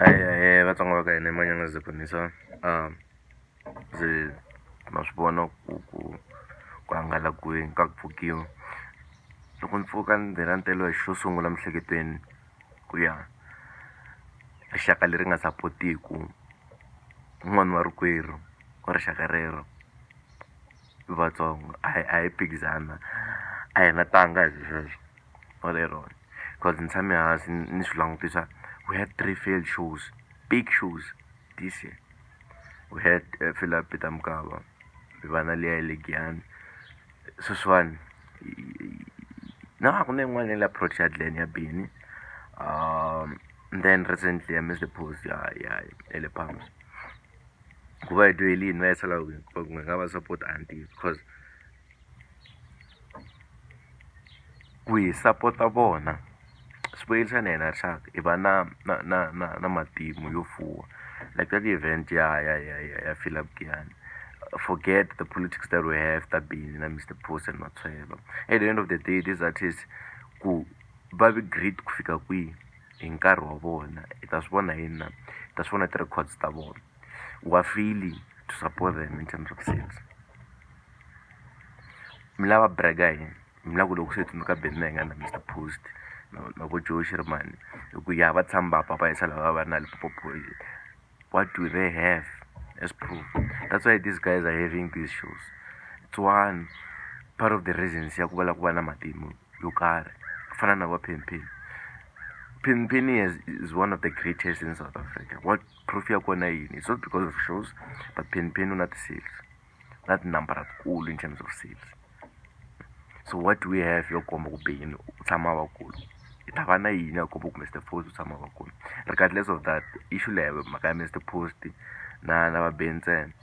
vatsonga va ka hina manyana zikhonisa ndzi ma swi vona ku hangalakiweni ka ku pfukiwa loko ni pfuka ndzi rhanteliwa hi xo sungula miehleketweni ku ya rixaka leri nga sapotiku un'wana wa rikwerhu wa rixaka rero vatsonga a hi phikizana a hi na tanga hi sweswo wa lero because ni tshame hansi ni swi langutisa. We had 3 failed shows, big shows this year. We had Philip Peter Mkaba, Vivana Lea Legian, Suswan. Now I'm going to approach Adlenia Bini. Then recently I missed the post, Ele Palms. Who I do really invest a lot of support anti because we support a bona. Spoilsa nena shak iba na matimu yo fuwa like that event Philip Kian. Forget the politics that we have that being in Mr. Post and whatsoever. At the end of the day, these artists ku babi great kufika kwi in nkarhi wa vona ita swivona hina ita swivona ti records ta vona wa freely to support them in terms of sales. Mlava braga hina mlaku loko se tsundzuka benenga na Mr. Post no go Joe Sherman ku ya va tshamba papa isa lava va na Limpopo. What do they have as proof? That's why these guys are having these shows. It's one part of the reasons ya ku va na matimu yo karhi fana na va Penpin is one of the greatest in South Africa. What proof ya kona yini? It's not because of shows, but Penpin not sales, not number at all in terms of sales. So what do we have yo komba ku beni utshama va kulu itavana yini ya komba ku Mr. Post utshama va kulu. Regardless of that issue level maka ya Mr. Post na va benze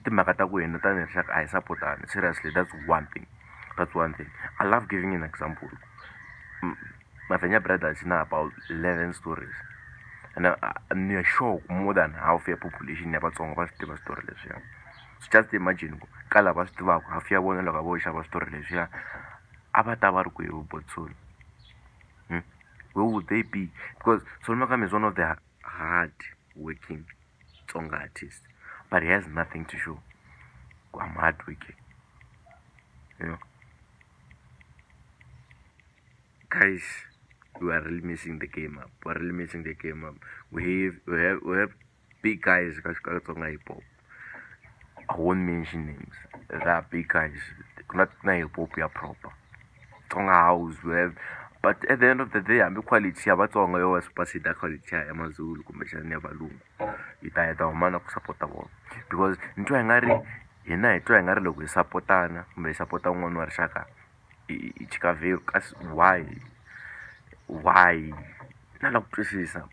timhaka ta ku hina tani rixaka a hi supportani. Seriously, that's one thing. I love giving an example. Mafenya brothers know about 11 stories, and I'm sure more than half your population never saw about the story. So just imagine, kala ba stiva ku half ya bona loko vo xava story leswiya a va ta va ri kwihi botsoni. Where would they be? Because Solmakam is one of the hard working Tsonga artists, but he has nothing to show. I'm hard working, you know. Guys, we are really missing the game up. We have big guys Tsonga hip hop. I won't mention names. There are big guys. Not hip hop proper. Tsonga house we have. But at the end of the day, I'm quality ya Vatsonga yo was passing the quality ya Mazulu kumbexana ya Valungu. Ita humana ku supporta vona. Because ntwa hi ngari loko hi supportana kumbe hi supporta un'wana wa rixaka i chikaveru kasi why na la ku twisisa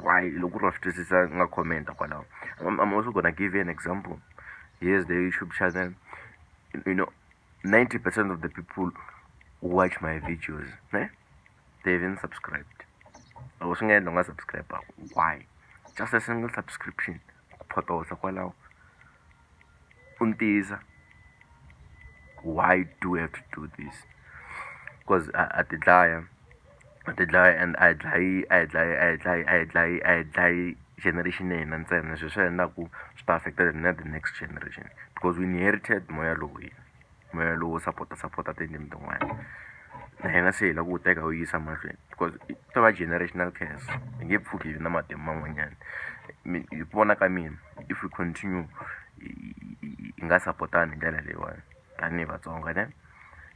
why loko ri twisisa nga comment kwalaho. I'm also gonna give you an example. Here's the YouTube channel. You know, 90% of the people who watch my videos, they even subscribed. I was going to subscribe. Why? Just a single subscription. Why do we have to do this? Because at the lie, and I lie generation and then start affected the next generation. Because we inherited moya low support in the one. I say la ku teka u yisa mahlweni because to va generational curse I nge pfuki na matimba man'wanyana. You vona ka mina if we continue hi nga supportani ndlela leyiwani tanihi Vatsonga ne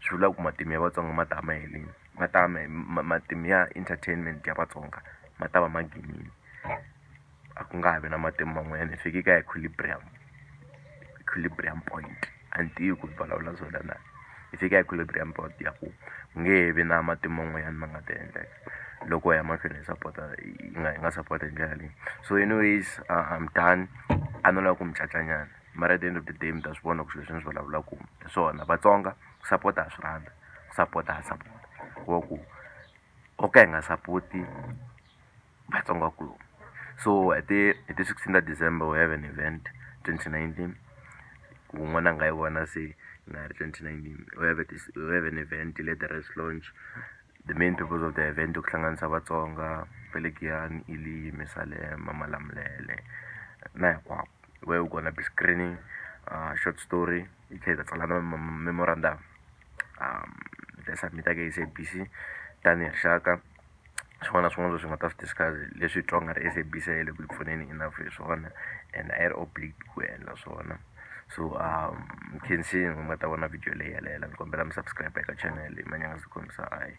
swi vula ku matimu ya Vatsonga ma ta ma helini matimu ya entertainment ya Vatsonga ma ta va ma ginini a ku nga ha vi na matimu man'wanyana hi fike ka equilibrium point antiyi ku vulavula swona na hi fika equilibrium point ya ku nge vi na matimu man'wanyana ma nga ta endleka loko ya mahlweni hi nga support ndlela leyi. So anyways, I'm done. A no lava ku mi catlanyana mara at the end of the day mi ta swi vona ku swilo leswi ni swi vulavulaku hi swona. Vatsonga ku support ha swi rhandza ku support wa ku o ka hi nga support-i Vatsonga kuloni. So at the 16th of December we have an event 2019 kun'wana nga yi vona se na 2019 we have an event le the rest launch the main purpose of the event ukuhlanganisa vatsonga Pelegian, ilimi, Salema, Malamulele na hinkwavo, where we're gonna be screening short story yi tlhela hi tsala na memorandum hi submit-aka SABC tanihi rixaka. Swin'wana na swin'wana leswi nga ta swi discuss leswi hi twa nga ri SABC yi le ku hi pfuneni enough hi swona and a yi ri obliged ku endla swona. So khensini mi nga ta vona video leyi helela, ni kombela mi subscribe eka channel Manyanyasi Khomisani.